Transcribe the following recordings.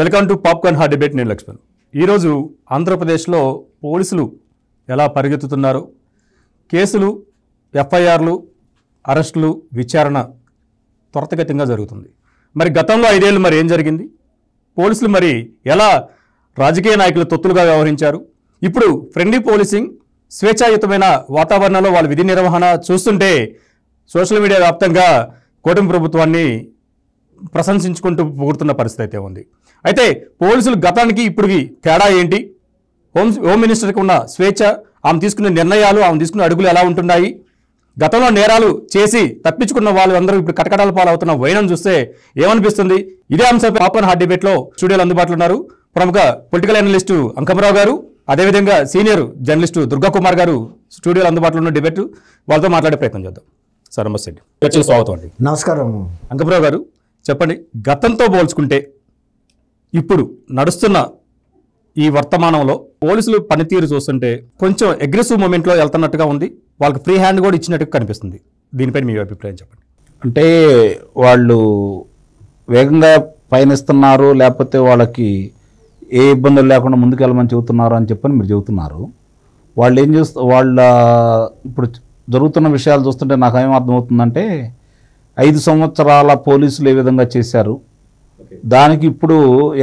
Welcome to popcorn hot debate. నేను లక్ష్మణ్. ఈరోజు ఆంధ్రప్రదేశ్లో పోలీసులు ఎలా పరిగెత్తుతున్నారు, కేసులు, ఎఫ్ఐఆర్లు, అరెస్టులు, విచారణ త్వరితగతిగా జరుగుతుంది. మరి గతంలో 5 ఏళ్ళు మరి ఏం జరిగింది? పోలీసులు మరి ఎలా రాజకీయ నాయకులు తొత్తులుగా వ్యవహరించారు? ఇప్పుడు ఫ్రెండ్లీ పోలీసింగ్, స్వేచ్ఛాయుతమైన వాతావరణంలో వాళ్ళ విధి నిర్వహణ చూస్తుంటే సోషల్ మీడియా వ్యాప్తంగా కూటమి ప్రభుత్వాన్ని ప్రశంసించుకుంటూ పొగుడుతున్న పరిస్థితి అయితే ఉంది. అయితే పోలీసులు గతానికి ఇప్పటికి తేడా ఏంటి? హోమ్ మినిస్టర్కి ఉన్న స్వేచ్ఛ, ఆమె తీసుకునే నిర్ణయాలు, ఆమె తీసుకునే అడుగులు ఎలా ఉంటున్నాయి? గతంలో నేరాలు చేసి తప్పించుకున్న వాళ్ళందరూ ఇప్పుడు కటకటాల పాలవుతున్న వైనం చూస్తే ఏమనిపిస్తుంది? ఇదే అంశంపై పాప్కార్న్ హాట్ డిబేట్లో స్టూడియోలో అందుబాటులో ఉన్నారు ప్రముఖ పొలిటికల్ అనలిస్టు అంకమరావు గారు, అదేవిధంగా సీనియర్ జర్నలిస్టు దుర్గా కుమార్ గారు స్టూడియోలో అందుబాటులో ఉన్న డిబేట్ వాళ్ళతో మాట్లాడే ప్రయత్నం చేద్దాం. సార్ నమస్తే అండి, చర్చకు స్వాగతం అండి. నమస్కారం. అంకమరావు గారు చెప్పండి, గతంతో పోల్చుకుంటే ఇప్పుడు నడుస్తున్న ఈ వర్తమానంలో పోలీసులు పనితీరు చూస్తుంటే కొంచెం అగ్రెసివ్ మూమెంట్లో వెళ్తున్నట్టుగా ఉంది, వాళ్ళకి ఫ్రీ హ్యాండ్ కూడా ఇచ్చినట్టుగా కనిపిస్తుంది. దీనిపై మీ అభిప్రాయం చెప్పండి. అంటే వాళ్ళు వేగంగా పయనిస్తున్నారు, లేకపోతే వాళ్ళకి ఏ ఇబ్బందులు లేకుండా ముందుకెళ్ళమని చెబుతున్నారు అని చెప్పని మీరు చెబుతున్నారు. వాళ్ళు ఏం వాళ్ళ ఇప్పుడు జరుగుతున్న విషయాలు చూస్తుంటే నాకు ఏం అర్థమవుతుందంటే 5 సంవత్సరాల పోలీసులు ఏ విధంగా చేశారు, దానికి ఇప్పుడు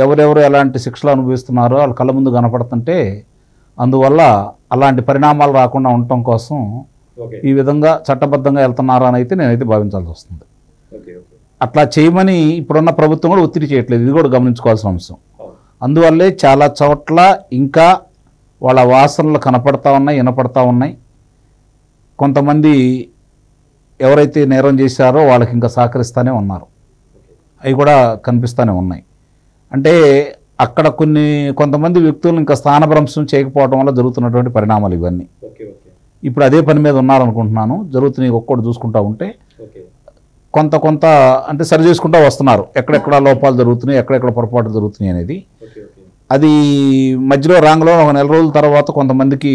ఎవరెవరు ఎలాంటి శిక్షలు అనుభవిస్తున్నారో వాళ్ళ కళ్ళ ముందు కనపడుతుంటే అందువల్ల అలాంటి పరిణామాలు రాకుండా ఉండటం కోసం ఈ విధంగా చట్టబద్ధంగా వెళ్తున్నారు అని అయితే నేనైతే భావించాల్సి వస్తుంది. అట్లా చేయమని ఇప్పుడున్న ప్రభుత్వం కూడా ఒత్తిడి చేయట్లేదు, ఇది కూడా గమనించుకోవాల్సిన అంశం. అందువల్లే చాలా చోట్ల ఇంకా వాళ్ళ వాసనలు కనపడతా ఉన్నాయి, వినపడతా ఉన్నాయి. కొంతమంది ఎవరైతే నేరం చేశారో వాళ్ళకి ఇంకా సహకరిస్తూనే ఉన్నారు, అవి కూడా కనిపిస్తూనే ఉన్నాయి. అంటే అక్కడ కొంతమంది వ్యక్తులు ఇంకా స్థానభ్రంశం చేయకపోవడం వల్ల జరుగుతున్నటువంటి పరిణామాలు ఇవన్నీ. ఇప్పుడు అదే పని మీద ఉన్నారనుకుంటున్నాను. జరుగుతున్నాయి, ఒక్కొక్కటి చూసుకుంటూ ఉంటే కొంత అంటే సరి చేసుకుంటూ వస్తున్నారు, ఎక్కడెక్కడ లోపాలు జరుగుతున్నాయి, ఎక్కడెక్కడ పొరపాటు జరుగుతున్నాయి అనేది. అది మధ్యలో రాంగ్లో ఒక 4 రోజుల తర్వాత కొంతమందికి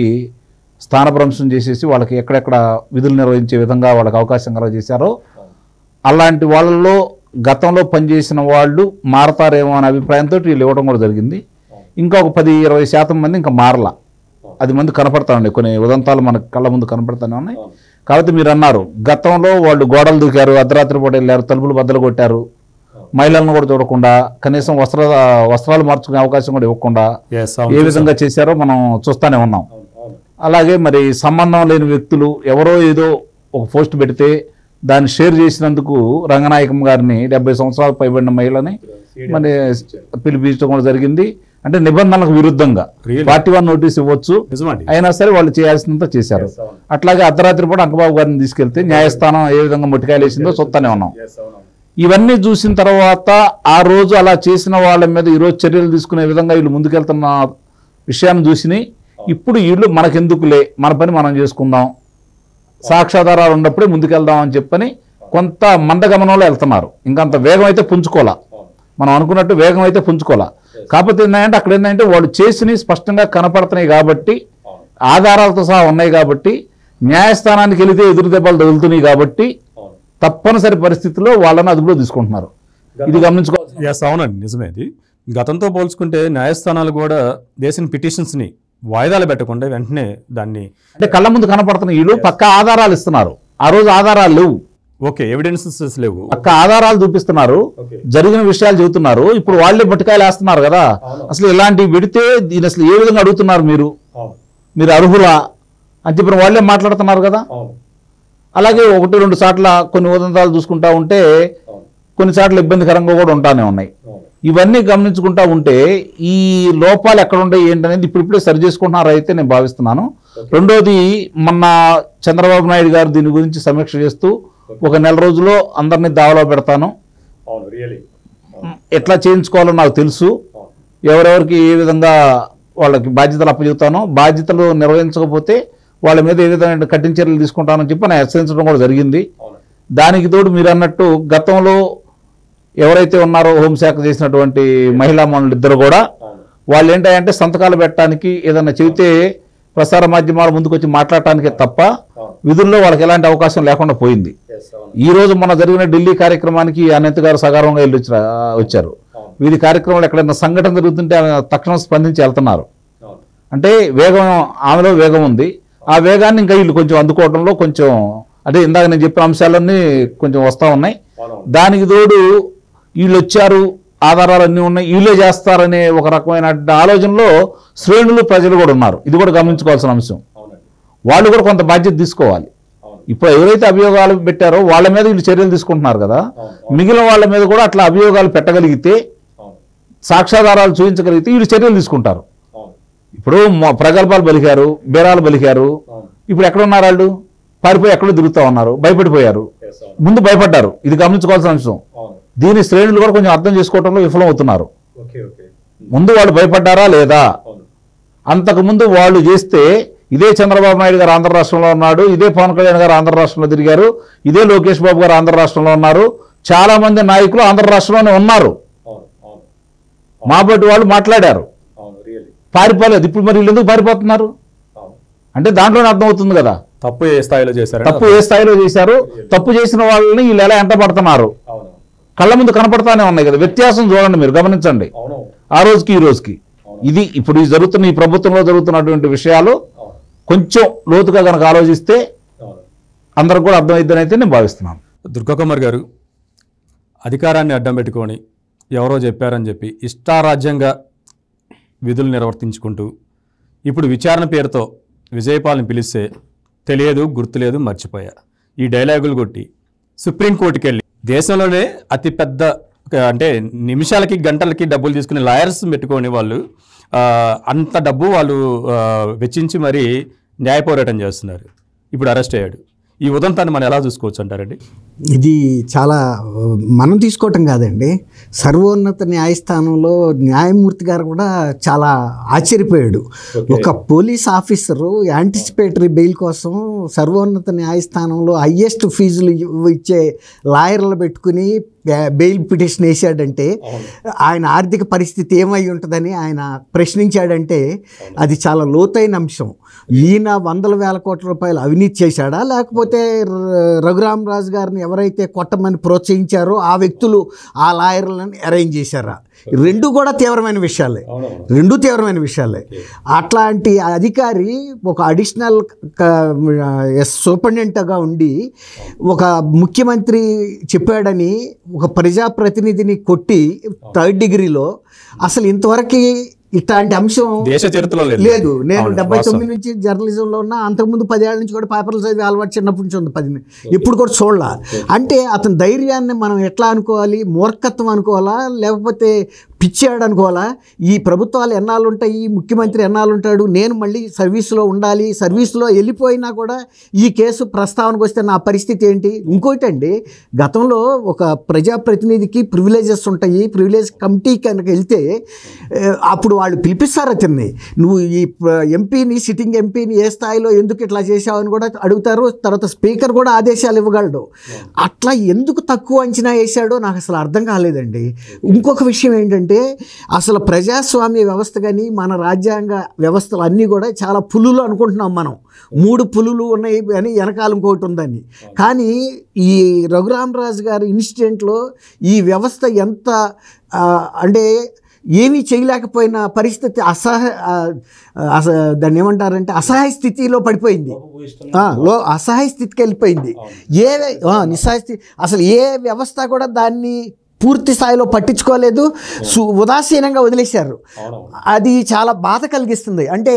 స్థానభ్రంశం చేసేసి వాళ్ళకి ఎక్కడెక్కడ విధులు నిర్వహించే విధంగా వాళ్ళకి అవకాశం కలగజేశారో అలాంటి వాళ్ళలో గతంలో పనిచేసిన వాళ్ళు మారతారేమో అనే అభిప్రాయంతో వీళ్ళు ఇవ్వడం కూడా జరిగింది. ఇంకా ఒక 10-20% మంది ఇంకా మారలా, అది మంది కనపడతా ఉన్నాయి, కొన్ని ఉదంతాలు మన కళ్ళ ముందు కనపడతానే ఉన్నాయి. కాబట్టి మీరు అన్నారు గతంలో వాళ్ళు గోడలు దూకారు, అర్ధరాత్రి పూట వెళ్ళారు, తలుపులు బద్దలు కొట్టారు, మహిళలను కూడా చూడకుండా కనీసం వస్త్రాలు మార్చుకునే అవకాశం కూడా ఇవ్వకుండా ఏ విధంగా చేశారో మనం చూస్తూనే ఉన్నాం. అలాగే మరి సంబంధం లేని వ్యక్తులు ఎవరో ఏదో ఒక పోస్ట్ పెడితే దాన్ని షేర్ చేసినందుకు రంగనాయకం గారిని 70 సంవత్సరాలు పైబడిన మహిళని మరి పిలిపించడం కూడా జరిగింది. అంటే నిబంధనలకు విరుద్ధంగా 41 నోటీస్ ఇవ్వచ్చు, అయినా సరే వాళ్ళు చేయాల్సినంత చేశారు. అట్లాగే అర్ధరాత్రి పూట అంకబాబు గారిని తీసుకెళ్తే న్యాయస్థానం ఏ విధంగా మొట్టికాయలు వేసిందో చూస్తూనే ఉన్నాం. ఇవన్నీ చూసిన తర్వాత ఆ రోజు అలా చేసిన వాళ్ళ మీద ఈరోజు చర్యలు తీసుకునే విధంగా వీళ్ళు ముందుకెళ్తున్న విషయాన్ని చూసి ఇప్పుడు వీళ్ళు మనకెందుకులే, మన పని మనం చేసుకుందాం, సాక్ష్యాధారాలు ఉన్నప్పుడే ముందుకెళ్దాం అని చెప్పని కొంత మందగమనంలో వెళ్తున్నారు. ఇంకంత వేగం అయితే పుంజుకోవాలా, మనం అనుకున్నట్టు వేగం అయితే పుంజుకోవాలా. కాకపోతే ఏంటంటే అక్కడ ఏంటంటే వాళ్ళు చేసినవి స్పష్టంగా కనపడుతున్నాయి కాబట్టి, ఆధారాలతో సహా ఉన్నాయి కాబట్టి, న్యాయస్థానానికి వెళితే ఎదురు దెబ్బలు తగులుతున్నాయి కాబట్టి తప్పనిసరి పరిస్థితుల్లో వాళ్ళని అదుపులో తీసుకుంటున్నారు. ఇది గమనించుకోవాలి. అవునండి, నిజమేది. గతంతో పోల్చుకుంటే న్యాయస్థానాలు కూడా దేశం పిటిషన్స్ని వాయిదాలు పెట్టకుండా వెంటనే దాన్ని అంటే కళ్ళ ముందు కనపడుతున్న వీళ్ళు పక్క ఆధారాలు ఇస్తున్నారు. ఆ రోజు ఆధారాలు లేవు, ఓకే, ఎవిడెన్సెస్ లేవు, పక్క ఆధారాలు చూపిస్తున్నారు, జరిగిన విషయాలు చెబుతున్నారు. ఇప్పుడు వాళ్ళే బొట్టికాయలు వేస్తున్నారు కదా. అసలు ఇలాంటివి పెడితే దీని అసలు ఏ విధంగా అడుగుతున్నారు, మీరు అర్హులా అని చెప్పిన వాళ్ళే మాట్లాడుతున్నారు కదా. అలాగే 1-2 సార్లు కొన్ని ఉదంతాలు చూసుకుంటా ఉంటే కొన్నిసార్లు ఇబ్బందికరంగా కూడా ఉంటానే ఉన్నాయి. ఇవన్నీ గమనించుకుంటా ఉంటే ఈ లోపాలు ఎక్కడ ఉండే ఏంటనేది ఇప్పుడిప్పుడే సరి చేసుకుంటున్నారు అయితే నేను భావిస్తున్నాను. రెండోది, మొన్న చంద్రబాబు నాయుడు గారు దీని గురించి సమీక్ష చేస్తూ ఒక 4 రోజుల్లో అందరినీ దావలో పెడతాను, ఎట్లా చేయించుకోవాలో నాకు తెలుసు, ఎవరెవరికి ఏ విధంగా వాళ్ళకి బాధ్యతలు అప్పచెబుతానో, బాధ్యతలు నిర్వహించకపోతే వాళ్ళ మీద ఏ విధంగా కఠిన చర్యలు తీసుకుంటానని చెప్పి నేను హెచ్చరించడం కూడా జరిగింది. దానికి తోడు మీరు అన్నట్టు గతంలో ఎవరైతే ఉన్నారో హోంశాఖ చేసినటువంటి మహిళా మనులు ఇద్దరు కూడా వాళ్ళు ఏంటంటే సంతకాలు పెట్టడానికి ఏదన్నా చెబితే ప్రసార మాధ్యమాల ముందుకు వచ్చి మాట్లాడటానికే తప్ప విధుల్లో వాళ్ళకి ఎలాంటి అవకాశం లేకుండా పోయింది. ఈ రోజు మన జరిగిన ఢిల్లీ కార్యక్రమానికి అనంత్ గారు సగర్వంగా వెళ్ళి వచ్చారు. వీరి కార్యక్రమాలు ఎక్కడైనా సంఘటన జరుగుతుంటే ఆమె తక్షణం స్పందించి వెళ్తున్నారు. అంటే వేగం, ఆమెలో వేగం ఉంది. ఆ వేగాన్ని ఇంకా వీళ్ళు కొంచెం అందుకోవడంలో కొంచెం అంటే ఇందాక నేను చెప్పిన అంశాలన్నీ కొంచెం వస్తూ ఉన్నాయి. దానికి తోడు వీళ్ళు వచ్చారు, ఆధారాలు అన్నీ ఉన్నాయి, వీళ్ళే చేస్తారనే ఒక రకమైన ఆలోచనలో శ్రేణులు ప్రజలు కూడా ఉన్నారు. ఇది కూడా గమనించుకోవాల్సిన అంశం. వాళ్ళు కూడా కొంత బాధ్యత తీసుకోవాలి. ఇప్పుడు ఎవరైతే అభియోగాలు పెట్టారో వాళ్ళ మీద వీళ్ళు చర్యలు తీసుకుంటున్నారు కదా, మిగిలిన వాళ్ళ మీద కూడా అట్లా అభియోగాలు పెట్టగలిగితే, సాక్ష్యాధారాలు చూపించగలిగితే వీళ్ళు చర్యలు తీసుకుంటారు. ఇప్పుడు ప్రగల్భాలు పలికారు, బేరాలు పలికారు, ఇప్పుడు ఎక్కడున్నారు వాళ్ళు? పారిపోయి ఎక్కడో తిరుగుతూ ఉన్నారు, భయపడిపోయారు. ముందు భయపడ్డారు, ఇది గమనించుకోవాల్సిన అంశం. దీని శ్రేణులు కూడా కొంచెం అర్థం చేసుకోవడంలో విఫలం అవుతున్నారు. ముందు వాళ్ళు భయపడ్డారా లేదా? అంతకుముందు వాళ్ళు చేస్తే ఇదే చంద్రబాబు నాయుడు గారు ఆంధ్ర రాష్ట్రంలో ఉన్నాడు, ఇదే పవన్ కళ్యాణ్ గారు ఆంధ్ర రాష్ట్రంలో తిరిగారు, ఇదే లోకేష్ బాబు గారు ఆంధ్ర రాష్ట్రంలో ఉన్నారు, చాలా మంది నాయకులు ఆంధ్ర రాష్ట్రంలోనే ఉన్నారు. మాబట్టి వాళ్ళు మాట్లాడారు, పారిపోలేదు. ఇప్పుడు మరి వీళ్ళు ఎందుకు పారిపోతున్నారు అంటే దాంట్లోనే అర్థమవుతుంది కదా తప్పు ఏ స్థాయిలో చేశారు, తప్పు ఏ స్థాయిలో చేశారు, తప్పు చేసిన వాళ్ళని వీళ్ళు ఎలా ఎంటబడుతున్నారు కళ్ళ ముందు కనపడతానే ఉన్నాయి కదా. వ్యత్యాసం చూడండి, మీరు గమనించండి ఆ రోజుకి ఈ రోజుకి. ఇది ఇప్పుడు ఈ జరుగుతున్న ఈ ప్రభుత్వంలో జరుగుతున్నటువంటి విషయాలు కొంచెం లోతుగా కనుక ఆలోచిస్తే అందరికి కూడా అర్థమైద్దని అయితే నేను భావిస్తున్నాను. దుర్గాకుమార్ గారు, అధికారాన్ని అడ్డం పెట్టుకొని ఎవరో చెప్పారని చెప్పి ఇష్టారాజ్యంగా విధులు నిర్వర్తించుకుంటూ ఇప్పుడు విచారణ పేరుతో విజయపాల్ని పిలిస్తే తెలియదు, గుర్తులేదు, మర్చిపోయా, ఈ డైలాగులు కొట్టి సుప్రీంకోర్టుకి వెళ్ళి దేశంలోనే అతిపెద్ద అంటే నిమిషాలకి గంటలకి డబ్బులు తీసుకునే లాయర్స్ పెట్టుకొని వాళ్ళు అంత డబ్బు వాళ్ళు వెచ్చించి మరీ న్యాయ పోరాటం చేస్తున్నారు. ఇప్పుడు అరెస్ట్ అయ్యాడు. ఈ ఉదంతాన్ని మనం ఎలా చూసుకోవచ్చు అంటారండి? ఇది చాలా మనం తీసుకోవటం కాదండి, సర్వోన్నత న్యాయస్థానంలో న్యాయమూర్తి గారు కూడా చాలా ఆశ్చర్యపోయాడు. ఒక పోలీస్ ఆఫీసరు యాంటిసిపేటరీ బెయిల్ కోసం సర్వోన్నత న్యాయస్థానంలో హయ్యెస్ట్ ఫీజులు ఇచ్చే లాయర్లు పెట్టుకుని బెయిల్ పిటిషన్ వేసాడంటే ఆయన ఆర్థిక పరిస్థితి ఏమై ఉంటుందని ఆయన ప్రశ్నించాడంటే అది చాలా లోతైన అంశం. ఈయన వందల వేల కోట్ల రూపాయలు అవినీతి చేశాడా, లేకపోతే రఘురామరాజు గారిని ఎవరైతే కొట్టమని ప్రోత్సహించారో ఆ వ్యక్తులు ఆ లాయర్లను అరేంజ్ చేశారా? రెండు కూడా తీవ్రమైన విషయాలే, రెండు తీవ్రమైన విషయాలే. అట్లాంటి అధికారి ఒక అడిషనల్ సూపరింటెండెంట్గా ఉండి ఒక ముఖ్యమంత్రి చెప్పాడని ఒక ప్రజాప్రతినిధిని కొట్టి 3rd డిగ్రీలో అసలు ఇంతవరకు ఇట్లాంటి అంశం దేశ చరిత్రలో లేదు. నేను 79 నుంచి జర్నలిజంలో ఉన్నా, అంతకుముందు 10 ఏళ్ల నుంచి కూడా పేపర్లు చదివి అలవాటు చిన్నప్పటి నుంచి ఉంది. 10 ఎప్పుడు కూడా చూడాల. అంటే అతని ధైర్యాన్ని మనం ఎట్లా అనుకోవాలి? మూర్ఖత్వం అనుకోవాలా, లేకపోతే పిచ్చాడు అనుకోవాలా? ఈ ప్రభుత్వాలు ఎన్నాళ్ళు ఉంటాయి, ముఖ్యమంత్రి ఎన్నాళ్ళు ఉంటాడు, నేను మళ్ళీ సర్వీస్లో ఉండాలి, సర్వీస్లో వెళ్ళిపోయినా కూడా ఈ కేసు ప్రస్తావనకు వస్తే నా పరిస్థితి ఏంటి? ఇంకోటి అండి, గతంలో ఒక ప్రజాప్రతినిధికి ప్రివిలేజెస్ ఉంటాయి. ప్రివిలేజ్ కమిటీ కనుక వెళ్తే అప్పుడు వాళ్ళు పిలిపిస్తారు అతన్ని, నువ్వు ఈ ఎంపీని, సిట్టింగ్ ఎంపీని ఏ స్థాయిలో ఎందుకు ఇట్లా చేశావని కూడా అడుగుతారు. తర్వాత స్పీకర్ కూడా ఆదేశాలు ఇవ్వగలడు. అట్లా ఎందుకు తక్కువ అంచనా వేశాడో నాకు అసలు అర్థం కాలేదండి. ఇంకొక విషయం ఏంటంటే, అసలు ప్రజాస్వామ్య వ్యవస్థ కానీ మన రాజ్యాంగ వ్యవస్థలు అన్నీ కూడా చాలా పులులు అనుకుంటున్నాం మనం. 3 పులులు ఉన్నాయి అని వెనకాల ఇంకొకటి ఉందని. కానీ ఈ రఘురామరాజు గారి ఇన్సిడెంట్లో ఈ వ్యవస్థ ఎంత అంటే ఏమీ చేయలేకపోయిన పరిస్థితి, దాన్ని ఏమంటారంటే అసహాయ స్థితిలో పడిపోయింది. అసహాయ స్థితికి వెళ్ళిపోయింది. నిస్సహాయ స్థితి, అసలు ఏ వ్యవస్థ కూడా దాన్ని పూర్తి స్థాయిలో పట్టించుకోలేదు, ఉదాసీనంగా వదిలేశారు. అది చాలా బాధ కలిగిస్తుంది. అంటే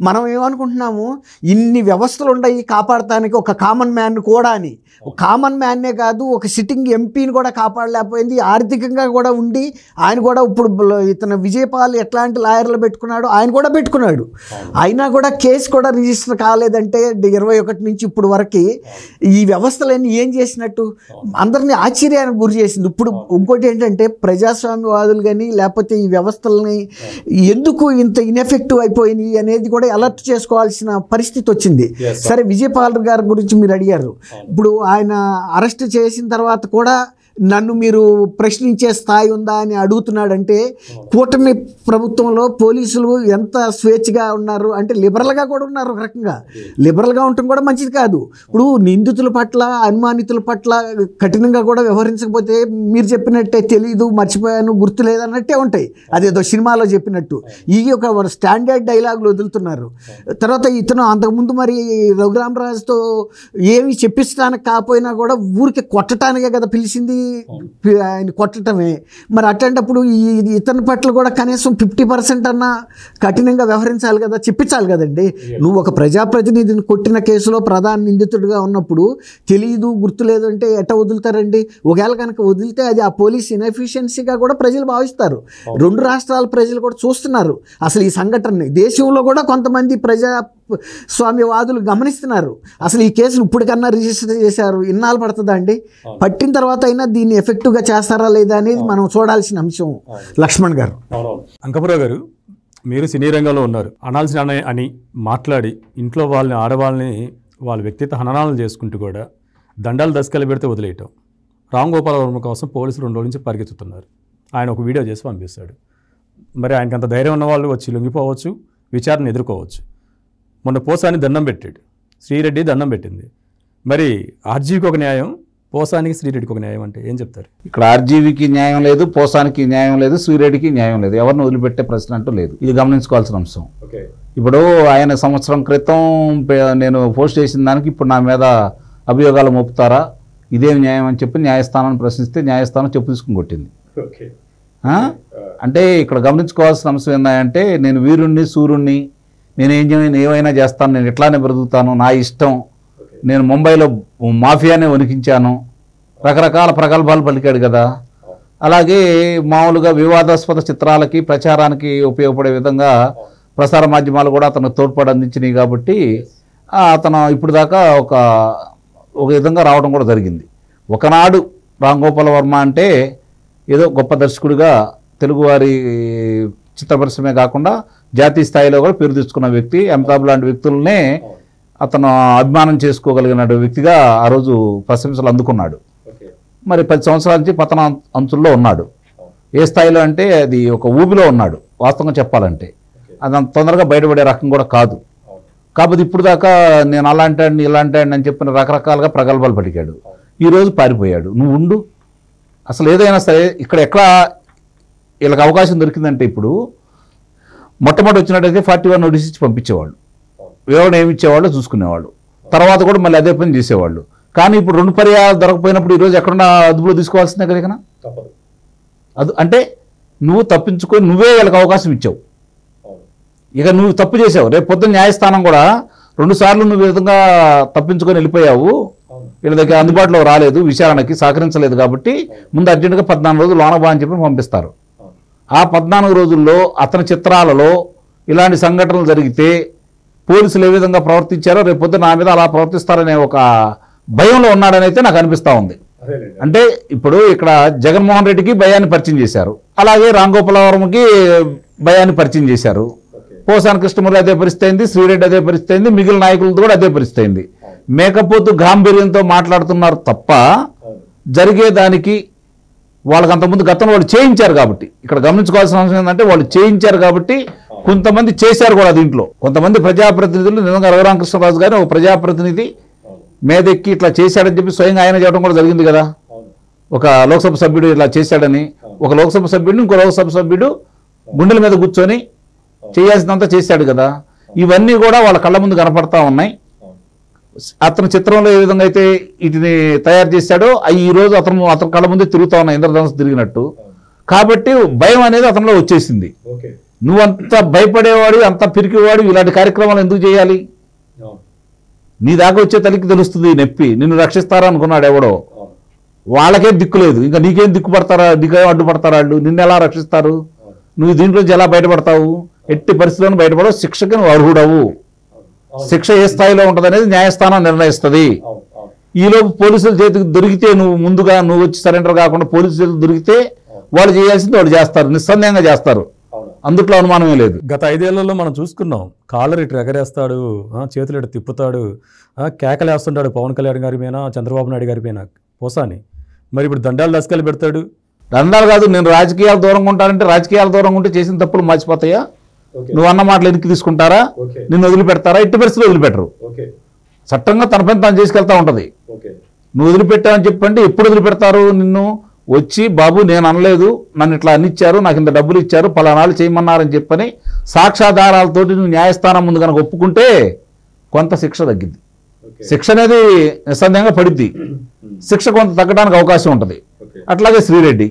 మనం ఏమనుకుంటున్నాము, ఇన్ని వ్యవస్థలు ఉన్నాయి కాపాడటానికి ఒక కామన్ మ్యాన్ కూడా అని. కామన్ మ్యాన్నే కాదు, ఒక సిట్టింగ్ ఎంపీని కూడా కాపాడలేకపోయింది. ఆర్థికంగా కూడా ఉండి ఆయన కూడా ఇప్పుడు ఇతను విజయపాల్ ఎట్లాంటి లాయర్లు పెట్టుకున్నాడు, ఆయన కూడా పెట్టుకున్నాడు. అయినా కూడా కేసు కూడా రిజిస్టర్ కాలేదంటే 21 నుంచి ఇప్పుడు వరకు ఈ వ్యవస్థలన్నీ ఏం చేసినట్టు అందరినీ ఆశ్చర్యానికి గురి చేసింది. ఇప్పుడు ఇంకోటి ఏంటంటే, ప్రజాస్వామ్యవాదులు కానీ లేకపోతే ఈ వ్యవస్థలని ఎందుకు ఇంత ఇన్ఎఫెక్టివ్ అయిపోయింది అనేది కూడా అలర్ట్ చేసుకోవాల్సిన పరిస్థితి వచ్చింది. సరే, విజయపాల్ గారి గురించి మీరు అడిగారు. ఇప్పుడు ఆయన అరెస్ట్ చేసిన తర్వాత కూడా నన్ను మీరు ప్రశ్నించే స్థాయి ఉందా అని అడుగుతున్నాడంటే కూటమి ప్రభుత్వంలో పోలీసులు ఎంత స్వేచ్ఛగా ఉన్నారు అంటే లిబరల్గా కూడా ఉన్నారు. ఒక రకంగా లిబరల్గా ఉండటం కూడా మంచిది కాదు. ఇప్పుడు నిందితుల పట్ల అనుమానితుల పట్ల కఠినంగా కూడా వ్యవహరించకపోతే మీరు చెప్పినట్టే తెలీదు, మర్చిపోయాను, గుర్తు లేదన్నట్టే ఉంటాయి. అదేదో సినిమాలో చెప్పినట్టు ఈ ఒక స్టాండర్డ్ డైలాగులు వదులుతున్నారు. తర్వాత ఇతను అంతకుముందు మరి రఘురామరాజుతో ఏమి చెప్పిస్తానికి కాకపోయినా కూడా ఊరికి కొట్టడానికే కదా పిలిచింది, ఆయన కొట్టడమే. మరి అట్లాంటప్పుడు ఇతని పట్ల కూడా కనీసం 50% అన్నా కఠినంగా వ్యవహరించాలి కదా, చెప్పించాలి కదండి. నువ్వు ఒక ప్రజాప్రతినిధిని కొట్టిన కేసులో ప్రధాన నిందితుడిగా ఉన్నప్పుడు తెలియదు, గుర్తులేదు అంటే ఎట్ట వదులుతారండి? ఒకవేళ కనుక వదిలితే అది ఆ పోలీస్ ఇన్ఎఫిషియన్సీగా కూడా ప్రజలు భావిస్తారు. 2 రాష్ట్రాల ప్రజలు కూడా చూస్తున్నారు అసలు ఈ సంఘటనని. దేశంలో కూడా కొంతమంది ప్రజాస్వామ్యవాదులు గమనిస్తున్నారు. అసలు ఈ కేసును ఇప్పటికన్నా రిజిస్టర్ చేశారు, ఇన్నాళ్ళు పడుతుందా అండి? పట్టిన తర్వాత అయినా దీన్ని ఎఫెక్టివ్గా చేస్తారా లేదా అనేది మనం చూడాల్సిన అంశం. లక్ష్మణ్ గారు, అంకపురావు గారు, మీరు సినీ రంగంలో ఉన్నారు. అనాల్సిన అని మాట్లాడి ఇంట్లో వాళ్ళని, ఆడవాళ్ళని వాళ్ళ వ్యక్తిగత హననాలు చేసుకుంటూ కూడా దండాలు దశకలు పెడితే వదిలేయటం. రామ్ గోపాల్ వర్మ కోసం పోలీసులు 2 రోజుల నుంచి పరిగెత్తుతున్నారు. ఆయన ఒక వీడియో చేసి పంపిస్తాడు. మరి ఆయనకి అంత ధైర్యం ఉన్న వాళ్ళు వచ్చి లొంగిపోవచ్చు, విచారణ ఎదుర్కోవచ్చు. మొన్న పోసాని దండం పెట్టాడు, శ్రీరెడ్డి దండం పెట్టింది. మరి ఆర్జీవికి ఒక న్యాయం, పోసానికి శ్రీరెడ్డికి ఒక న్యాయం అంటే ఏం చెప్తారు? ఇక్కడ ఆర్జీవికి న్యాయం లేదు, పోసానికి న్యాయం లేదు, శ్రీరెడ్డికి న్యాయం లేదు. ఎవరిని వదిలిపెట్టే ప్రశ్న అంటూ లేదు. ఇది గమనించుకోవాల్సిన అంశం. ఇప్పుడు ఆయన సంవత్సరం క్రితం నేను పోస్ట్ చేసిన దానికి ఇప్పుడు నా మీద అభియోగాలు మోపుతారా, ఇదేం న్యాయం అని చెప్పి న్యాయస్థానాన్ని ప్రశ్నిస్తే న్యాయస్థానం చెప్పు తీసుకుని కొట్టింది. అంటే ఇక్కడ గమనించుకోవాల్సిన అంశం ఏంటంటే, నేను వీరుణ్ణి, సూర్యుణ్ణి, నేను ఏమైనా చేస్తాను, నేను ఇట్లానే బ్రతుకుతాను, నా ఇష్టం, నేను ముంబైలో మాఫియానే వణికించాను, రకరకాల ప్రగల్భాలు పలికాడు కదా. అలాగే మామూలుగా వివాదాస్పద చిత్రాలకి, ప్రచారానికి ఉపయోగపడే విధంగా ప్రసార మాధ్యమాలు కూడా అతను తోడ్పాటు అందించినాయి. కాబట్టి అతను ఇప్పుడు దాకా ఒక విధంగా రావడం కూడా జరిగింది. ఒకనాడు రామ్ గోపాల్ వర్మ అంటే ఏదో గొప్ప దర్శకుడిగా తెలుగువారి చిత్ర పరిశ్రమే కాకుండా జాతీయ స్థాయిలో కూడా పేరు తెచ్చుకున్న వ్యక్తి. అమితాబ్ లాంటి వ్యక్తులనే అతను అభిమానం చేసుకోగలిగిన వ్యక్తిగా ఆ రోజు ప్రశంసలు అందుకున్నాడు. మరి 10 సంవత్సరాల నుంచి పతన అంచుల్లో ఉన్నాడు. ఏ స్థాయిలో అంటే అది ఒక ఊబిలో ఉన్నాడు వాస్తవంగా చెప్పాలంటే. అది అంత తొందరగా బయటపడే రకం కూడా కాదు. కాబట్టి ఇప్పుడు దాకా నేను అలాంటి అని చెప్పిన రకరకాలుగా ప్రగల్భాలు పలికాడు. ఈరోజు పారిపోయాడు. నువ్వు ఉండు. అసలు ఏదైనా సరే ఇక్కడ ఎక్కడ వీళ్ళకి అవకాశం దొరికిందంటే, ఇప్పుడు మొట్టమొదటి వచ్చినట్టయితే 41 నోటీస్ ఇచ్చి పంపించేవాళ్ళు, ఎవరు ఏమి ఇచ్చేవాళ్ళు చూసుకునేవాళ్ళు, తర్వాత కూడా మళ్ళీ అదే పని చేసేవాళ్ళు. కానీ ఇప్పుడు 2 పర్యాలు దొరకపోయినప్పుడు ఈరోజు ఎక్కడున్నా అదుపులో తీసుకోవాల్సిందే కదా. ఇక అది అంటే నువ్వు తప్పించుకొని నువ్వే వీళ్ళకి అవకాశం ఇచ్చావు. ఇక నువ్వు తప్పు చేసావు. రేపు పొద్దున్న న్యాయస్థానం కూడా 2 సార్లు నువ్వు విధంగా తప్పించుకొని వెళ్ళిపోయావు, వీళ్ళ దగ్గర అందుబాటులో రాలేదు, విచారణకి సహకరించలేదు, కాబట్టి ముందు అర్జెంటుగా 14 రోజులు లోనబా అని చెప్పి పంపిస్తారు. ఆ 14 రోజుల్లో అతని చిత్రాలలో ఇలాంటి సంఘటనలు జరిగితే పోలీసులు ఏ విధంగా ప్రవర్తించారో రేపు పొద్దున నా మీద అలా ప్రవర్తిస్తారనే ఒక భయంలో ఉన్నాడని అయితే నాకు అనిపిస్తూ ఉంది. అంటే ఇప్పుడు ఇక్కడ జగన్మోహన్ రెడ్డికి భయాన్ని పరిచయం చేశారు, అలాగే రామ్ గోపాల్ వర్మకి భయాన్ని పరిచయం చేశారు. పోసాని కృష్ణమూర్తి అదే పరిస్థితి అయింది, శ్రీరెడ్డి అదే పరిస్థితి అయింది, మిగిలిన నాయకులతో కూడా అదే పరిస్థితి అయింది. మేకపోతు గాంభీర్యంతో మాట్లాడుతున్నారు తప్ప జరిగేదానికి వాళ్ళకి అంతకుముందు గతంలో వాళ్ళు చేయించారు. కాబట్టి ఇక్కడ గమనించుకోవాల్సిన అవసరం ఏంటంటే, వాళ్ళు చేయించారు కాబట్టి కొంతమంది చేశారు కూడా. దీంట్లో కొంతమంది ప్రజాప్రతినిధులు నిజంగా రఘురామకృష్ణరాజు గారు ఒక ప్రజాప్రతినిధి మీదెక్కి ఇట్లా చేశాడని చెప్పి స్వయంగా ఆయన చెప్పడం కూడా జరిగింది కదా. ఒక లోక్సభ సభ్యుడు ఇట్లా చేశాడని, ఒక లోక్సభ సభ్యుడిని ఇంకో లోక్సభ సభ్యుడు గుండెల మీద కూర్చొని చేయాల్సినంత చేశాడు కదా. ఇవన్నీ కూడా వాళ్ళ కళ్ళ ముందు కనపడతా ఉన్నాయి. అతని చిత్రంలో ఏ విధంగా అయితే వీటిని తయారు చేశాడో అవి ఈరోజు అతని కళ్ళ ముందే తిరుగుతా ఉన్నాయి, ఇంద్రధనుసు తిరిగినట్టు. కాబట్టి భయం అనేది అతనిలో వచ్చేసింది. నువ్వంత భయపడేవాడు, అంత పిరికివాడు, ఇలాంటి కార్యక్రమాలు ఎందుకు చేయాలి? నీ దాకా వచ్చే తల్లికి తెలుస్తుంది నొప్పి. నిన్ను రక్షిస్తారా అనుకున్నాడు ఎవడో, వాళ్ళకేం దిక్కు లేదు. ఇంకా నీకేం దిక్కుపడతారా, నీకేం అడ్డుపడతారా వాళ్ళు? నిన్ను ఎలా రక్షిస్తారు? నువ్వు దీంట్లోంచి ఎలా బయటపడతావు? ఎట్టి పరిస్థితులను బయటపడవు. శిక్షకి నువ్వు అర్హుడవు. శిక్ష ఏ స్థాయిలో ఉంటుంది అనేది న్యాయస్థానం నిర్ణయిస్తుంది. ఈలోపు పోలీసుల చేతికి దొరికితే, నువ్వు వచ్చి సరెండర్ కాకుండా పోలీసుల చేతికి దొరికితే వాళ్ళు చేయాల్సింది వాళ్ళు చేస్తారు, నిస్సందేహంగా చేస్తారు. అందుట్లో అనుమానమే లేదు. గత 5 ఏళ్లలో మనం చూసుకున్నాం, కాలర్ ఇటు ఎగరేస్తాడు, చేతులు ఇటు తిప్పుతాడు, కేకలేస్తుంటాడు పవన్ కళ్యాణ్ గారి పైన, చంద్రబాబు నాయుడు గారి పైన పోసాని. మరి ఇప్పుడు దండాలు దశకాలు పెడతాడు. దండాలు కాదు, నేను రాజకీయాలు దూరంగా ఉంటానంటే రాజకీయాలు దూరంగా ఉంటే చేసిన తప్పులు మర్చిపోతాయా? నువ్వు అన్న మాటలు వెనక్కి తీసుకుంటారా? నిన్ను వదిలిపెడతారా? ఎట్టి పరిస్థితులు వదిలిపెట్టరు. చట్టంగా తన పని తాను చేసుకెళ్తా ఉంటుంది. నువ్వు వదిలిపెట్టావని చెప్పండి, ఎప్పుడు వదిలిపెడతారు నిన్ను? వచ్చి బాబు నేను అనలేదు, నన్ను ఇట్లా అన్నిచ్చారు, నాకు ఇంత డబ్బులు ఇచ్చారు, పలానాలు చేయమన్నారని చెప్పని సాక్ష్యాధారాలతోటి నువ్వు న్యాయస్థానం ముందు కనుక ఒప్పుకుంటే కొంత శిక్ష తగ్గిద్ది. శిక్ష అనేది నిస్సందేహంగా పడిద్ది. శిక్ష కొంత తగ్గడానికి అవకాశం ఉంటుంది. అట్లాగే శ్రీరెడ్డి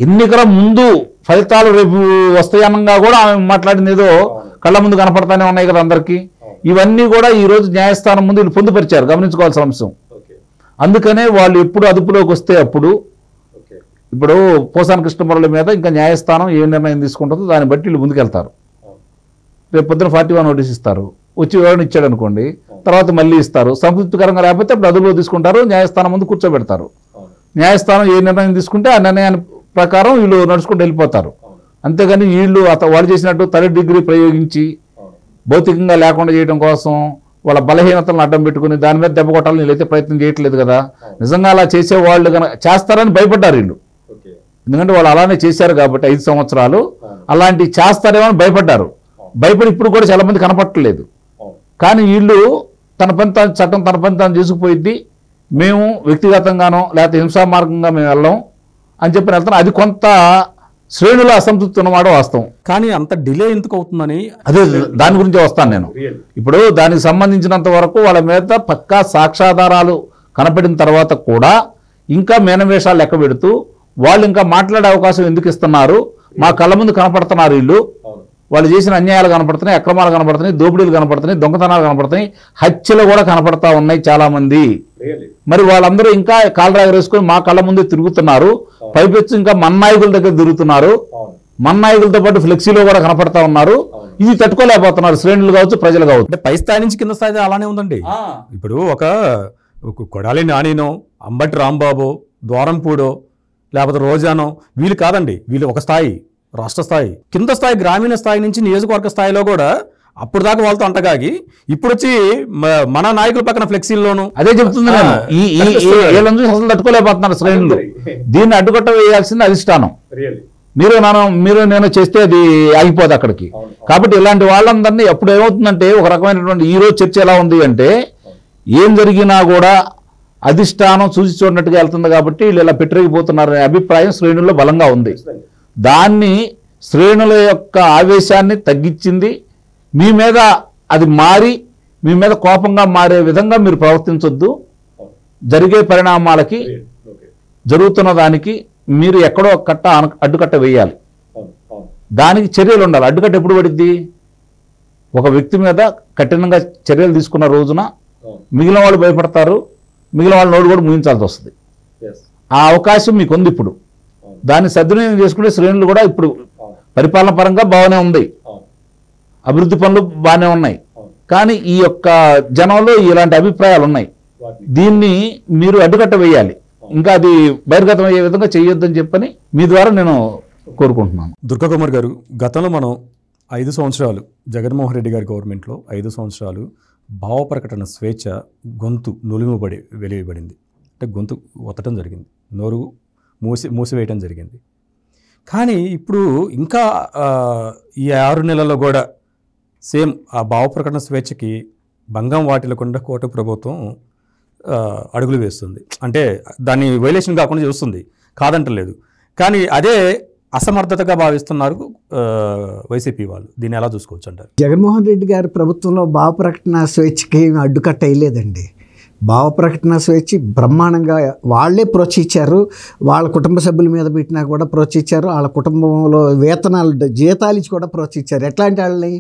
ఎన్నికల ముందు ఫలితాలు రేపు వస్తాయనంగా కూడా ఆమె మాట్లాడింది ఏదో కళ్ళ ముందు కనపడతానే ఉన్నాయి కదా అందరికీ. ఇవన్నీ కూడా ఈరోజు న్యాయస్థానం ముందు వీళ్ళు పొందుపరిచారు, గమనించుకోవాల్సిన అంశం. అందుకనే వాళ్ళు ఎప్పుడు అదుపులోకి వస్తే అప్పుడు, ఇప్పుడు పోసాని కృష్ణమురళి మీద ఇంకా న్యాయస్థానం ఏ నిర్ణయం తీసుకుంటుందో దాన్ని బట్టి వీళ్ళు ముందుకెళ్తారు. రేపు పొద్దున 41 నోటీస్ ఇస్తారు, వచ్చి వివరణ ఇచ్చాడు అనుకోండి, తర్వాత మళ్ళీ ఇస్తారు. సంతృప్తికరంగా లేకపోతే అప్పుడు అదుపులో తీసుకుంటారు, న్యాయస్థానం ముందు కూర్చోబెడతారు. న్యాయస్థానం ఏ నిర్ణయం తీసుకుంటే ఆ నిర్ణయాన్ని ప్రకారం వీళ్ళు నడుచుకుంటూ వెళ్ళిపోతారు. అంతేగాని వీళ్ళు వాళ్ళు చేసినట్టు థర్డ్ డిగ్రీ ప్రయోగించి భౌతికంగా లేకుండా చేయడం కోసం వాళ్ళ బలహీనతలను అడ్డం పెట్టుకుని దాని మీద దెబ్బ కొట్టాలని వీళ్ళైతే ప్రయత్నం చేయట్లేదు కదా. నిజంగా అలా చేసేవాళ్ళు కనుక చేస్తారని భయపడ్డారు వీళ్ళు. ఎందుకంటే వాళ్ళు అలానే చేశారు కాబట్టి 5 సంవత్సరాలు అలాంటివి చేస్తారేమో అని భయపడ్డారు. భయపడి ఇప్పుడు కూడా చాలా మంది కనపట్టలేదు. కానీ వీళ్ళు తన పని తాను, చట్టం తన పని తాను చేసుకుపోయిద్ది, మేము వ్యక్తిగతంగానో లేకపోతే హింసా మార్గంగా మేము వెళ్ళాం అని చెప్పి వెళ్తాం. అది కొంత శ్రేణుల అసంతృప్తి ఉన్నవాడు వాస్తవం. కానీ అంత డిలే ఎందుకు అవుతుందని అదే దాని గురించి వస్తాను నేను. ఇప్పుడు దానికి సంబంధించినంత వరకు వాళ్ళ మీద పక్కా సాక్ష్యాధారాలు కనపడిన తర్వాత కూడా ఇంకా మేనవేషాలు లెక్క పెడుతూ వాళ్ళు ఇంకా మాట్లాడే అవకాశం ఎందుకు ఇస్తున్నారు? మా కళ్ళ ముందు కనపడుతున్నారు వీళ్ళు, వాళ్ళు చేసిన అన్యాయాలు కనపడుతున్నాయి, అక్రమాలు కనపడుతున్నాయి, దోపిడీలు కనపడుతున్నాయి, దొంగతనాలు కనపడుతున్నాయి, హత్యలు కూడా కనపడతా ఉన్నాయి చాలా మంది. మరి వాళ్ళందరూ ఇంకా కాలరాగరేసుకొని మా కళ్ళ ముందే తిరుగుతున్నారు. పైపెచ్చు ఇంకా మన్నాయకుల దగ్గర తిరుగుతున్నారు, మన్నాయకులతో పాటు ఫ్లెక్సీలో కూడా కనపడతా ఉన్నారు. ఇది తట్టుకోలేకపోతున్నారు శ్రేణులు కావచ్చు, ప్రజలు కావచ్చు. అంటే పై స్థాయి నుంచి కింద స్థాయి అలానే ఉందండి. ఇప్పుడు ఒక కొడాలి నానినో, అంబటి రాంబాబు, ద్వారంపూడో, లేకపోతే రోజానో వీళ్ళు కాదండి. వీళ్ళు ఒక స్థాయి, రాష్ట్ర స్థాయి, కింద స్థాయి, గ్రామీణ స్థాయి నుంచి నియోజకవర్గ స్థాయిలో కూడా అప్పుడు దాకా వాళ్ళతో అంటగాగి ఇప్పుడు వచ్చి మన నాయకుల పక్కన ఫ్లెక్సీల్లోనూ అదే చెప్తుంది. వీళ్ళని చూసి అసలు తట్టుకోలేకపోతున్నారు శ్రేణులు. దీన్ని అడ్డుకట్ట వేయాల్సింది అధిష్టానం. మీరు నేను చేస్తే అది ఆగిపోదు అక్కడికి. కాబట్టి ఇలాంటి వాళ్ళందరినీ ఎప్పుడు ఏమవుతుందంటే ఒక రకమైనటువంటి ఈ రోజు చర్చ ఎలా ఉంది అంటే ఏం జరిగినా కూడా అధిష్టానం చూసి చూడనట్టుగా వెళ్తుంది కాబట్టి వీళ్ళు ఇలా పెట్టిపోతున్నారనే అభిప్రాయం శ్రేణుల్లో బలంగా ఉంది. దాన్ని శ్రేణుల యొక్క ఆవేశాన్ని తగ్గించింది. మీ మీద అది మారి మీ మీద కోపంగా మారే విధంగా మీరు ప్రవర్తించొద్దు. జరిగే పరిణామాలకి, జరుగుతున్న దానికి మీరు ఎక్కడో అడ్డుకట్ట వేయాలి. దానికి చర్యలు ఉండాలి. అడ్డుకట్ట ఎప్పుడు పడిద్ది? ఒక వ్యక్తి మీద కఠినంగా చర్యలు తీసుకున్న రోజున మిగిలిన వాళ్ళు భయపడతారు, మిగిలిన వాళ్ళ నోడు కూడా ముగించాల్సి వస్తుంది. ఆ అవకాశం మీకు ఉంది ఇప్పుడు. దాన్ని సద్వినియోగం చేసుకునే శ్రేణులు కూడా ఇప్పుడు పరిపాలన పరంగా బాగానే ఉంది, అభివృద్ధి పనులు బాగానే ఉన్నాయి. కానీ ఈ యొక్క జనంలో ఇలాంటి అభిప్రాయాలు ఉన్నాయి. దీన్ని మీరు అడ్డుకట్ట వేయాలి. ఇంకా అది బహిర్గతం అయ్యే విధంగా చేయొద్దని చెప్పని మీ ద్వారా నేను కోరుకుంటున్నాను. దుర్గా కుమార్ గారు, గతంలో మనం 5 సంవత్సరాలు జగన్మోహన్ రెడ్డి గారి గవర్నమెంట్లో 5 సంవత్సరాలు భావ ప్రకటన స్వేచ్ఛ గొంతు నులిమబడి వెలియబడింది. అంటే గొంతు ఒత్తడం జరిగింది, నోరు మూసివేయటం జరిగింది. కానీ ఇప్పుడు ఇంకా ఈ 6 నెలల్లో కూడా సేమ్ ఆ భావ ప్రకటన స్వేచ్ఛకి భంగం వాటిల్లకుండా కోట ప్రభుత్వం అడుగులు వేస్తుంది. అంటే దాన్ని వైలేషన్ కాకుండా చూస్తుంది, కాదంటలేదు. కానీ అదే అసమర్థతగా భావిస్తున్నారు వైసీపీ వాళ్ళు. దీన్ని ఎలా చూసుకోవచ్చు అంటారు? జగన్మోహన్ రెడ్డి గారి ప్రభుత్వంలో భావ ప్రకటన స్వేచ్ఛకి అడ్డుకట్ట వేయలేదండి. భావ ప్రకటన స్వేచ్ఛ బ్రహ్మాండంగా వాళ్ళే ప్రోత్సహించారు. వాళ్ళ కుటుంబ సభ్యుల మీద పెట్టినా కూడా ప్రోత్సహించారు. వాళ్ళ కుటుంబంలో వేతనాలు, జీతాలు ఇచ్చి కూడా ప్రోత్సహించారు. ఎట్లాంటి వాళ్ళని,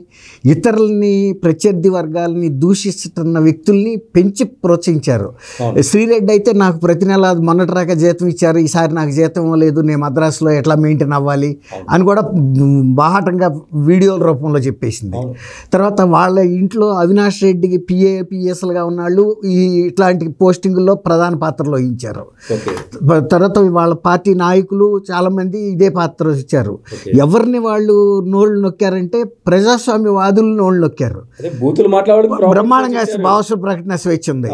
ఇతరులని, ప్రత్యర్థి వర్గాలని దూషిస్తున్న వ్యక్తుల్ని పెంచి ప్రోత్సహించారు. శ్రీరెడ్డి అయితే నాకు ప్రతి నెల మొన్నటి రాక జీతం ఇచ్చారు, ఈసారి నాకు జీతం లేదు, నేను మద్రాసులో ఎట్లా మెయింటైన్ అవ్వాలి అని కూడా బాహాటంగా వీడియోల రూపంలో చెప్పేసింది. తర్వాత వాళ్ళ ఇంట్లో అవినాష్ రెడ్డికి పిఎస్లుగా ఉన్నాళ్ళు ఈ ఇట్లాంటి పోస్టింగుల్లో ప్రధాన పాత్రలో వహించారు. తర్వాత వాళ్ళ పార్టీ నాయకులు చాలామంది ఇదే పాత్ర ఇచ్చారు. ఎవరిని వాళ్ళు నోళ్ళు నొక్కారంటే ప్రజాస్వామ్యవాదులు నోళ్ళు నొక్కారు. బ్రహ్మాండంగా భావస్వ ప్రకటన స్వేచ్ఛ ఉంది.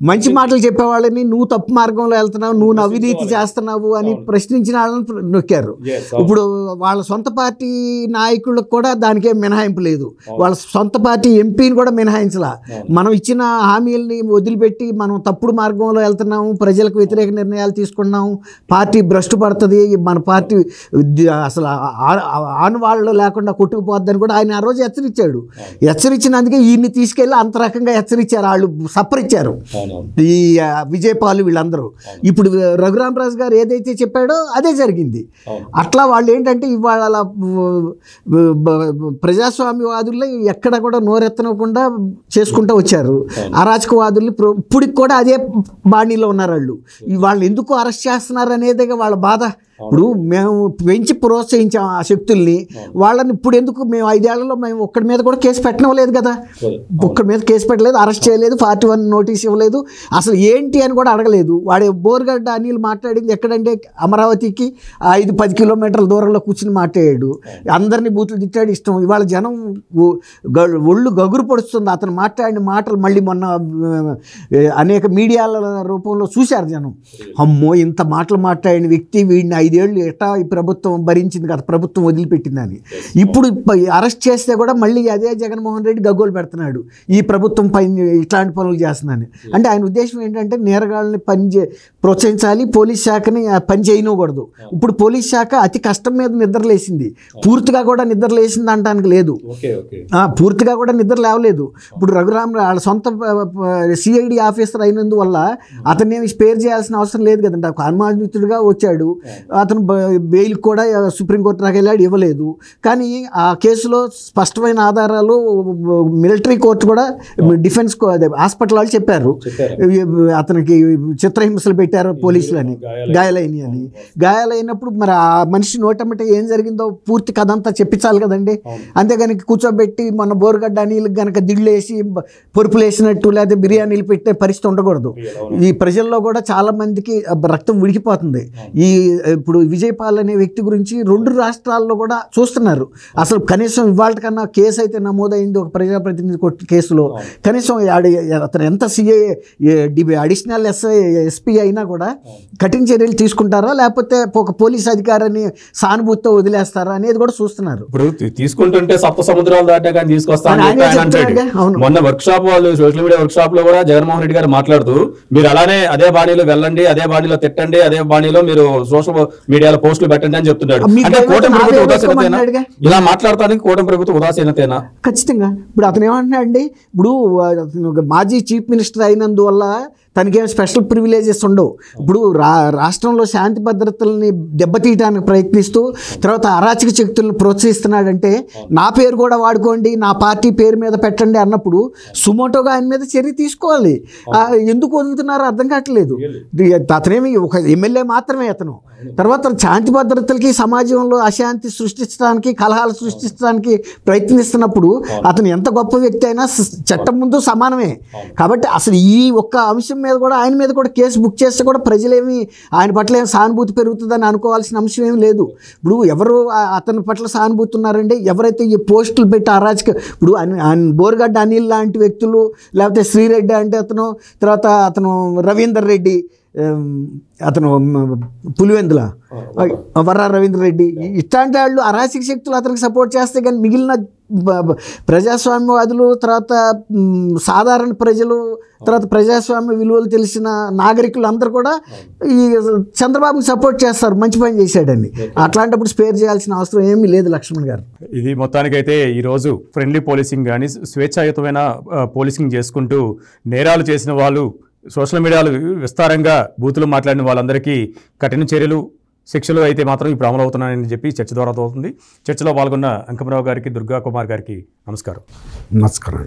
మంచి మాటలు చెప్పేవాళ్ళని నువ్వు తప్పు మార్గంలో వెళ్తున్నావు, నువ్వు అవినీతి చేస్తున్నావు అని ప్రశ్నించిన వాళ్ళని నొక్కారు. ఇప్పుడు వాళ్ళ సొంత పార్టీ నాయకులకు కూడా దానికేం మినహాయింపు లేదు. వాళ్ళ సొంత పార్టీ ఎంపీని కూడా మినహాయించలా. మనం ఇచ్చిన హామీలని వదిలిపెట్టి మనం తప్పుడు మార్గంలో వెళ్తున్నాము, ప్రజలకు వ్యతిరేక నిర్ణయాలు తీసుకున్నాము, పార్టీ భ్రష్టు పడుతుంది, మన పార్టీ అసలు ఆనవాళ్ళు లేకుండా కొట్టుకుపోద్దని కూడా ఆయన ఆ రోజు హెచ్చరించాడు. హెచ్చరించినందుకే ఈయన్ని తీసుకెళ్ళి అంత రకంగా హెచ్చరించారు. వాళ్ళు సప్పరిచ్చారు ఈ విజయపాలు వీళ్ళందరూ. ఇప్పుడు రఘురామరాజు గారు ఏదైతే చెప్పాడో అదే జరిగింది. అట్లా వాళ్ళు ఏంటంటే ఇవాళ ప్రజాస్వామ్యవాదుల్లో ఎక్కడ కూడా నోరెత్తనకుండా చేసుకుంటూ వచ్చారు. అరాచకవాదుల్ని ఇప్పటికి కూడా అదే బాణీలో ఉన్నారు. వాళ్ళు ఎందుకు అరెస్ట్ చేస్తున్నారు అనేది వాళ్ళ బాధ. ఇప్పుడు మేము పెంచి ప్రోత్సహించాం ఆ శక్తుల్ని, వాళ్ళని ఇప్పుడు ఎందుకు మేము 5 ఏళ్లలో మేము ఒక్కడి మీద కూడా కేసు పెట్టనలేదు కదా, ఒక్కడి మీద కేసు పెట్టలేదు, అరెస్ట్ చేయలేదు, 41 నోటీస్ ఇవ్వలేదు, అసలు ఏంటి అని కూడా అడగలేదు. వాడే బోర్గడ్డ అనిల్ మాట్లాడింది ఎక్కడంటే అమరావతికి 5-10 కిలోమీటర్ల దూరంలో కూర్చుని మాట్లాడాడు, అందరినీ బూతులు తిట్టాడు. ఇష్టం. ఇవాళ జనం ఒళ్ళు గగురు పడుస్తుంది అతను మాట్లాడిన మాటలు. మళ్ళీ మొన్న అనేక మీడియాల రూపంలో చూశారు జనం. అమ్మో ఇంత మాటలు మాట్లాడిన వ్యక్తి వీడిని 5 ఏళ్ళు ఎట్టా ఈ ప్రభుత్వం భరించింది కదా, ప్రభుత్వం వదిలిపెట్టిందని. ఇప్పుడు అరెస్ట్ చేస్తే కూడా మళ్ళీ అదే జగన్మోహన్ రెడ్డి గగ్గోలు పెడుతున్నాడు, ఈ ప్రభుత్వం పని ఇట్లాంటి పనులు చేస్తుందని. అంటే ఆయన ఉద్దేశం ఏంటంటే నేరగాళ్ళని ప్రోత్సహించాలి, పోలీస్ శాఖని పని చేయనివ్వకూడదు. ఇప్పుడు పోలీస్ శాఖ అతి కష్టం మీద నిద్రలేసింది, పూర్తిగా కూడా నిద్రలేసింది అంటానికి లేదు, పూర్తిగా కూడా నిద్ర లేవలేదు. ఇప్పుడు రఘురామ్ వాళ్ళ సొంత సిఐడి ఆఫీసర్ అయినందువల్ల అతన్ని ఏమి స్పేర్ చేయాల్సిన అవసరం లేదు కదండి. అనుమానితుడిగా వచ్చాడు, అతను బెయిల్ కూడా సుప్రీంకోర్టు దాకా వెళ్ళాడు, ఇవ్వలేదు. కానీ ఆ కేసులో స్పష్టమైన ఆధారాలు మిలిటరీ కోర్టు కూడా డిఫెన్స్ హాస్పిటల్ వాళ్ళు చెప్పారు, అతనికి చిత్రహింసలు పెట్టారు పోలీసులని, గాయాలైనవి అని. గాయాలైనప్పుడు మరి ఆ మనిషి నోటమిట ఏం జరిగిందో పూర్తి కథ అంతా చెప్పించాలి కదండి. అంతేగాని కూర్చోబెట్టి మన బోరుగడ్డ నీళ్ళకి కనుక దిళ్ళేసి పొరుపులు వేసినట్టు లేదా బిర్యానీలు పెట్టే పరిస్థితి ఉండకూడదు. ఈ ప్రజల్లో కూడా చాలా మందికి రక్తం ఉడికిపోతుంది. ఈ ఇప్పుడు విజయపాల్ అనే వ్యక్తి గురించి 2 రాష్ట్రాల్లో కూడా చూస్తున్నారు. అసలు కనీసం ఇవాళ కన్నా కేసు అయితే నమోదైంది ఒక ప్రజాప్రతినిధి కేసులో. కనీసం అతను ఎంత అడిషనల్ ఎస్పీ అయినా కూడా కఠిన చర్యలు తీసుకుంటారా లేకపోతే ఒక పోలీస్ అధికారిని సానుభూతితో వదిలేస్తారా అనేది కూడా చూస్తున్నారు. ఇప్పుడు తీసుకుంటుంటే సప్త సముద్రాలు దాటా కానీ తీసుకొస్తాను. మొన్న వర్క్ షాప్ వాళ్ళు సోషల్ మీడియా వర్క్ షాప్ లో కూడా జగన్మోహన్ రెడ్డి గారు మాట్లాడుతూ మీరు అలానే అదే బాణీలో వెళ్ళండి, అదే బాణీలో తిట్టండి, అదే బాణీలో మీరు సోషల్ మీడియాలో పోస్టులు పెట్టండి అని చెప్తున్నాడు. అంటే కూటమి ప్రభుత్వం ఉదాసీనతేనా? ఇలా మాట్లాడటానికి కూటమి ప్రభుత్వం ఉదాసీనతేనా? ఖచ్చితంగా. ఇప్పుడు అతను ఏమంటున్నాడండి, ఇప్పుడు మాజీ చీఫ్ మినిస్టర్ అయినందువల్ల తనకేం స్పెషల్ ప్రివిలేజెస్ ఉండవు. ఇప్పుడు రాష్ట్రంలో శాంతి భద్రతల్ని దెబ్బతీయడానికి ప్రయత్నిస్తూ తర్వాత అరాచక శక్తులను ప్రోత్సహిస్తున్నాడంటే నా పేరు కూడా వాడుకోండి, నా పార్టీ పేరు మీద పెట్టండి అన్నప్పుడు సుమోటోగా ఆయన మీద చర్య తీసుకోవాలి. ఎందుకు వదులుతున్నారో అర్థం కావట్లేదు. అతనేమి ఒక ఎమ్మెల్యే మాత్రమే అతను. తర్వాత శాంతి భద్రతలకి సమాజంలో అశాంతి సృష్టించడానికి కలహాలు సృష్టించడానికి ప్రయత్నిస్తున్నప్పుడు అతను ఎంత గొప్ప వ్యక్తి అయినా చట్టం ముందు సమానమే. కాబట్టి అసలు ఈ ఒక్క అంశం మీద కూడా ఆయన మీద కూడా కేసు బుక్ చేస్తే కూడా ప్రజలేమి ఆయన పట్ల ఏమి సానుభూతి పెరుగుతుందని అనుకోవాల్సిన అంశం ఏమి లేదు. ఇప్పుడు ఎవరు అతని పట్ల సానుభూతి ఉన్నారండి, ఎవరైతే ఈ పోస్టులు పెట్టి అరాచక ఇప్పుడు బోరుగడ్డ అనిల్ లాంటి వ్యక్తులు, లేకపోతే శ్రీరెడ్డి అంటే అతను, తర్వాత అతను రవీందర్ రెడ్డి, అతను పులివెందుల వర్రా రవీంద్ర రెడ్డి, ఇట్లాంటి వాళ్ళు అరాచక శక్తులు అతనికి సపోర్ట్ చేస్తే కానీ మిగిలిన ప్రజాస్వామ్యవాదులు, తర్వాత సాధారణ ప్రజలు, తర్వాత ప్రజాస్వామ్య విలువలు తెలిసిన నాగరికులు అందరూ కూడా ఈ చంద్రబాబుని సపోర్ట్ చేస్తారు, మంచి పని చేశాడని. అట్లాంటప్పుడు స్పేర్ చేయాల్సిన అవసరం ఏమీ లేదు లక్ష్మణ్ గారు. ఇది మొత్తానికైతే ఈరోజు ఫ్రెండ్లీ పోలీసింగ్ కానీ స్వేచ్ఛాయుతమైన పోలీసింగ్ చేసుకుంటూ నేరాలు చేసిన వాళ్ళు సోషల్ మీడియాలో విస్తారంగా బూతులు మాట్లాడిన వాళ్ళందరికీ కఠిన చర్యలు శిక్షలు అయితే మాత్రం ఇప్పుడు అమలు అవుతున్నాయని చెప్పి చర్చ ద్వారా అవుతుంది. చర్చలో పాల్గొన్న అంకమరావు గారికి, దుర్గా కుమార్ గారికి నమస్కారం. నమస్కారం.